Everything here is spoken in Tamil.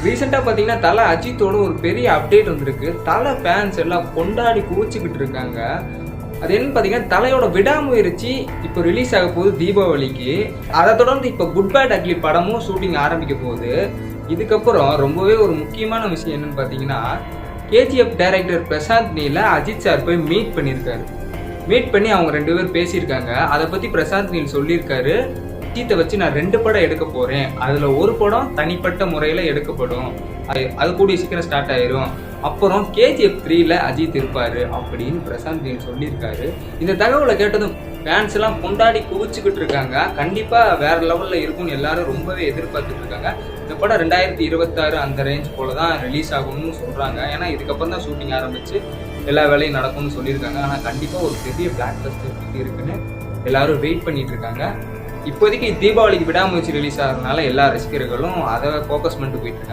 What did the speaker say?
ரீசெண்டாக பார்த்தீங்கன்னா தலை அஜித்தோட ஒரு பெரிய அப்டேட் வந்திருக்கு. தலை ஃபேன்ஸ் எல்லாம் கொண்டாடி குவிச்சுக்கிட்டு இருக்காங்க. அது என்னன்னு பார்த்தீங்கன்னா தலையோட விடாமுயற்சி இப்போ ரிலீஸ் ஆக போகுது தீபாவளிக்கு. அதை தொடர்ந்து இப்போ குட் பேட் அக்லி படமும் ஷூட்டிங் ஆரம்பிக்க போகுது. இதுக்கப்புறம் ரொம்பவே ஒரு முக்கியமான விஷயம் என்னன்னு பார்த்தீங்கன்னா கேஜிஎஃப் டைரக்டர் பிரசாந்த் நீல அஜித் சார் போய் மீட் பண்ணியிருக்காரு. மீட் பண்ணி அவங்க 2 பேர் பேசியிருக்காங்க. அதை பற்றி பிரசாந்த் நீல் சொல்லியிருக்காரு, அஜித்தை வச்சு நான் 2 படம் எடுக்க போகிறேன், அதில் ஒரு படம் தனிப்பட்ட முறையில் எடுக்கப்படும், அது கூடிய சீக்கிரம் ஸ்டார்ட் ஆயிரும், அப்புறம் KGF 3ல அஜித் இருப்பார் அப்படின்னு பிரசாந்த் நீல் சொல்லியிருக்காரு. இந்த தகவலை கேட்டதும் ஃபேன்ஸ் எல்லாம் கொண்டாடி குவிச்சுக்கிட்டு இருக்காங்க. கண்டிப்பாக வேற லெவலில் இருக்கும்னு எல்லாரும் ரொம்பவே எதிர்பார்த்துட்டு இருக்காங்க. இந்த படம் 2026 அந்த ரேஞ்ச் போல தான் ரிலீஸ் ஆகும்னு சொல்கிறாங்க. ஏன்னா இதுக்கப்புறம் தான் ஷூட்டிங் ஆரம்பித்து எல்லா வேலையும் நடக்கும்னு சொல்லியிருக்காங்க. ஆனால் கண்டிப்பாக ஒரு பெரிய பிளாக் பஸ்டர் இருக்குன்னு எல்லாரும் வெயிட் பண்ணிட்டு இருக்காங்க. இப்போதைக்கு தீபாவளிக்கு விடாமுயற்சி ரிலீஸ் ஆகிறதுனால எல்லா ரசிகர்களும் அதை ஃபோக்கஸ் பண்ணிட்டு போயிட்டு இருக்காங்க.